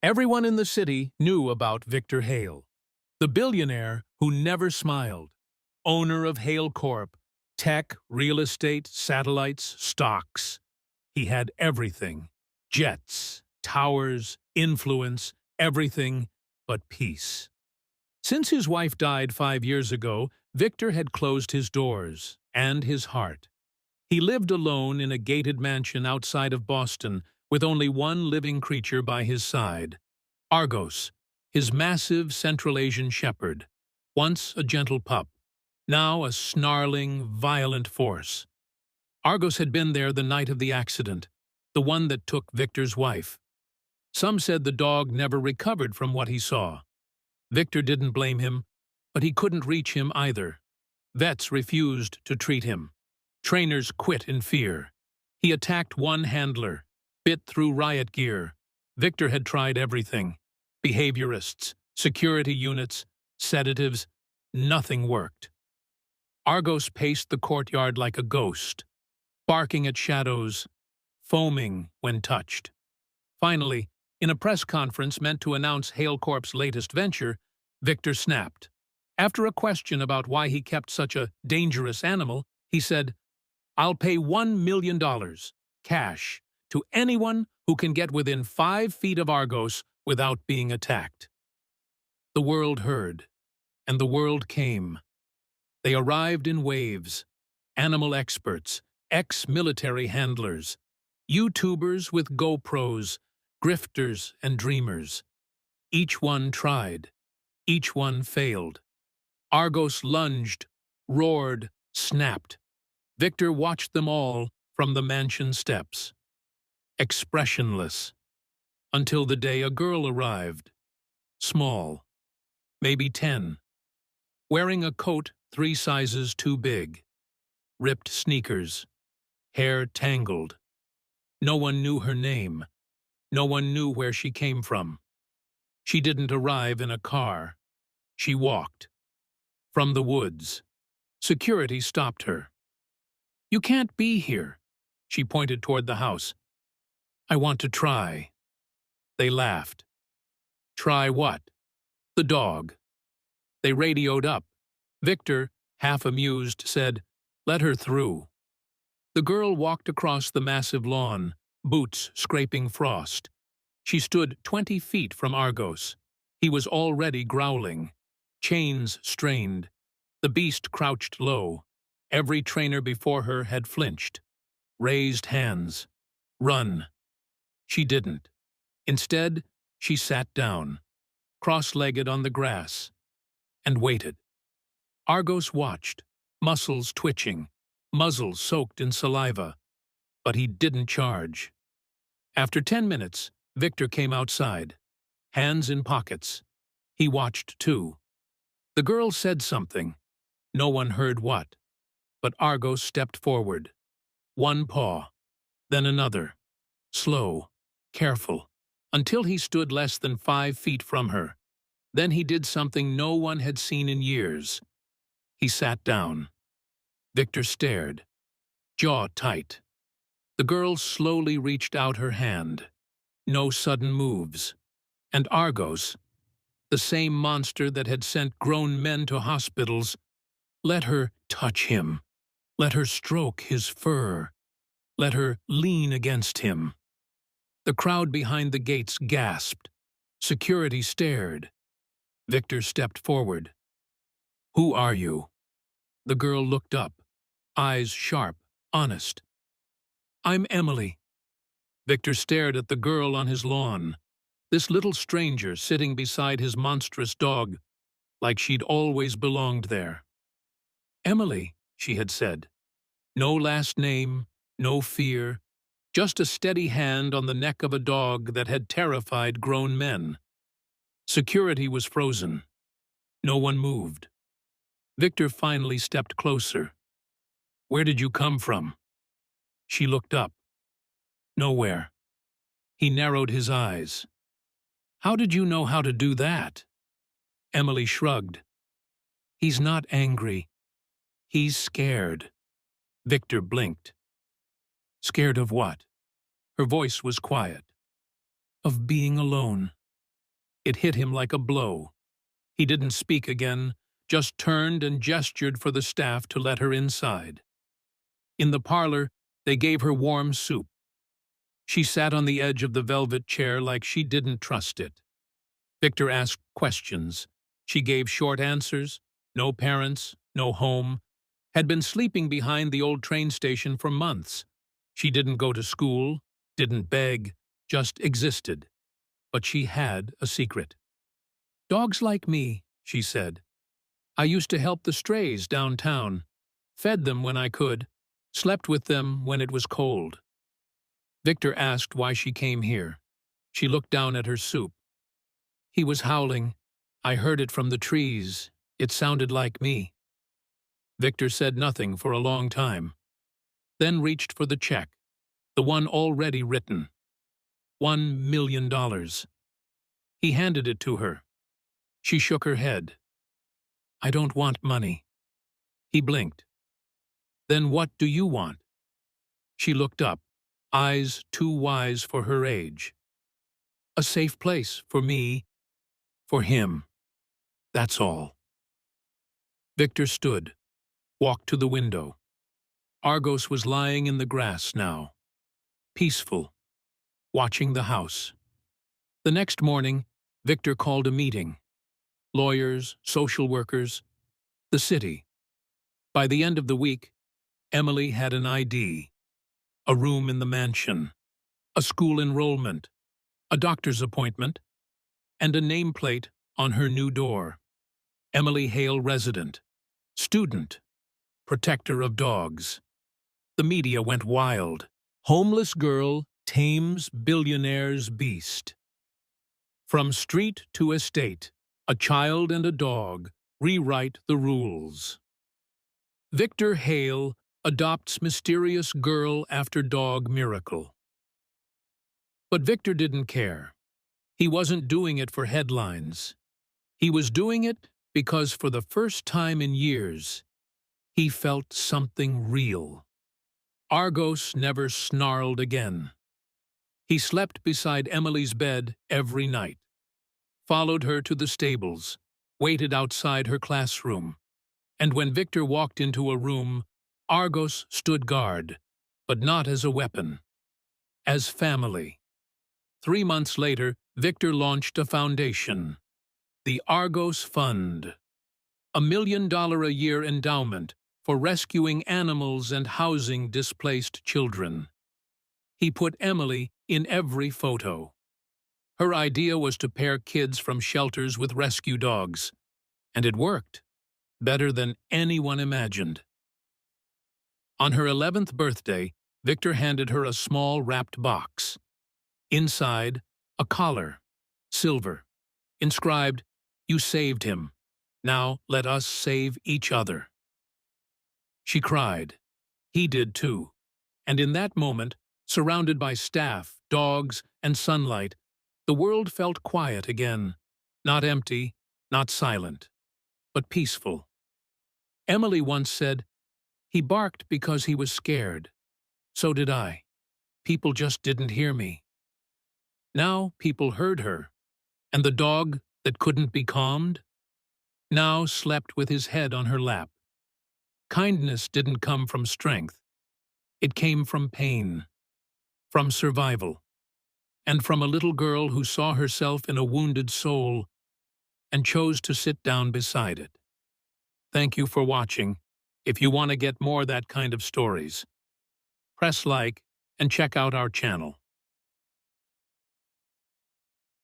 Everyone in the city knew about Victor Hale, the billionaire who never smiled, owner of Hale Corp, tech, real estate, satellites, stocks. He had everything: jets, towers, influence, everything but peace. Since his wife died 5 years ago, Victor had closed his doors and his heart. He lived alone in a gated mansion outside of Boston with only one living creature by his side: Argos, his massive Central Asian shepherd, once a gentle pup, now a snarling, violent force. Argos had been there the night of the accident, the one that took Victor's wife. Some said the dog never recovered from what he saw. Victor didn't blame him, but he couldn't reach him either. Vets refused to treat him. Trainers quit in fear. He attacked one handler, bit through riot gear. Victor had tried everything: behaviorists, security units, sedatives. Nothing worked. Argos paced the courtyard like a ghost, barking at shadows, foaming when touched. Finally, in a press conference meant to announce Hale Corp's latest venture, Victor snapped. After a question about why he kept such a dangerous animal, he said, "I'll pay $1 million, cash, to anyone who can get within 5 feet of Argos without being attacked." The world heard, and the world came. They arrived in waves: animal experts, ex-military handlers, YouTubers with GoPros, grifters and dreamers. Each one tried. Each one failed. Argos lunged, roared, snapped. Victor watched them all from the mansion steps, expressionless, until the day a girl arrived. Small, maybe 10, wearing a coat 3 sizes too big, ripped sneakers, hair tangled. No one knew her name. No one knew where she came from. She didn't arrive in a car. She walked. From the woods. Security stopped her. "You can't be here." She pointed toward the house. "I want to try." They laughed. "Try what?" "The dog." They radioed up. Victor, half amused, said, "Let her through." The girl walked across the massive lawn, boots scraping frost. She stood 20 feet from Argos. He was already growling. Chains strained. The beast crouched low. Every trainer before her had flinched. Raised hands. "Run." She didn't. Instead, she sat down, cross-legged on the grass, and waited. Argos watched, muscles twitching, muzzle soaked in saliva, but he didn't charge. After 10 minutes, Victor came outside, hands in pockets. He watched too. The girl said something. No one heard what. But Argos stepped forward. One paw, then another. Slow, careful, until he stood less than 5 feet from her. Then he did something no one had seen in years. He sat down. Victor stared, jaw tight. The girl slowly reached out her hand. No sudden moves. And Argos, the same monster that had sent grown men to hospitals, let her touch him. Let her stroke his fur. Let her lean against him. The crowd behind the gates gasped. Security stared. Victor stepped forward. "Who are you?" The girl looked up, eyes sharp, honest. "I'm Emily." Victor stared at the girl on his lawn, this little stranger sitting beside his monstrous dog, like she'd always belonged there. "Emily," she had said. No last name, no fear, just a steady hand on the neck of a dog that had terrified grown men. Security was frozen. No one moved. Victor finally stepped closer. "Where did you come from?" She looked up. "Nowhere." He narrowed his eyes. "How did you know how to do that?" Emily shrugged. "He's not angry. He's scared." Victor blinked. "Scared of what?" Her voice was quiet. "Of being alone." It hit him like a blow. He didn't speak again, just turned and gestured for the staff to let her inside. In the parlor, they gave her warm soup. She sat on the edge of the velvet chair like she didn't trust it. Victor asked questions. She gave short answers. No parents, no home. Had been sleeping behind the old train station for months. She didn't go to school, didn't beg, just existed. But she had a secret. "Dogs like me," she said. "I used to help the strays downtown, fed them when I could, slept with them when it was cold." Victor asked why she came here. She looked down at her soup. "He was howling. I heard it from the trees. It sounded like me." Victor said nothing for a long time, then reached for the check, the one already written. $1 million. He handed it to her. She shook her head. "I don't want money." He blinked. "Then what do you want?" She looked up, eyes too wise for her age. "A safe place for me, for him. That's all." Victor stood, walked to the window. Argos was lying in the grass now, peaceful, watching the house. The next morning, Victor called a meeting. Lawyers, social workers, the city. By the end of the week, Emily had an ID, a room in the mansion, a school enrollment, a doctor's appointment, and a nameplate on her new door. Emily Hale resident, student, protector of dogs. The media went wild. Homeless girl tames billionaire's beast. From street to estate, a child and a dog rewrite the rules. Victor Hale adopts mysterious girl after dog miracle. But Victor didn't care. He wasn't doing it for headlines. He was doing it because for the first time in years, he felt something real. Argos never snarled again. He slept beside Emily's bed every night, followed her to the stables, waited outside her classroom, and when Victor walked into a room, Argos stood guard, but not as a weapon, as family. 3 months later, Victor launched a foundation, the Argos Fund, $1 million a year endowment for rescuing animals and housing displaced children. He put Emily in every photo. Her idea was to pair kids from shelters with rescue dogs, and it worked, better than anyone imagined. On her 11th birthday, Victor handed her a small wrapped box. Inside, a collar, silver, inscribed, "You saved him. Now let us save each other." She cried. He did too. And in that moment, surrounded by staff, dogs, and sunlight, the world felt quiet again. Not empty, not silent, but peaceful. Emily once said, "He barked because he was scared. So did I. People just didn't hear me." Now people heard her, and the dog that couldn't be calmed now slept with his head on her lap. Kindness didn't come from strength. It came from pain, from survival, and from a little girl who saw herself in a wounded soul and chose to sit down beside it. Thank you for watching. If you want to get more that kind of stories, press like and check out our channel.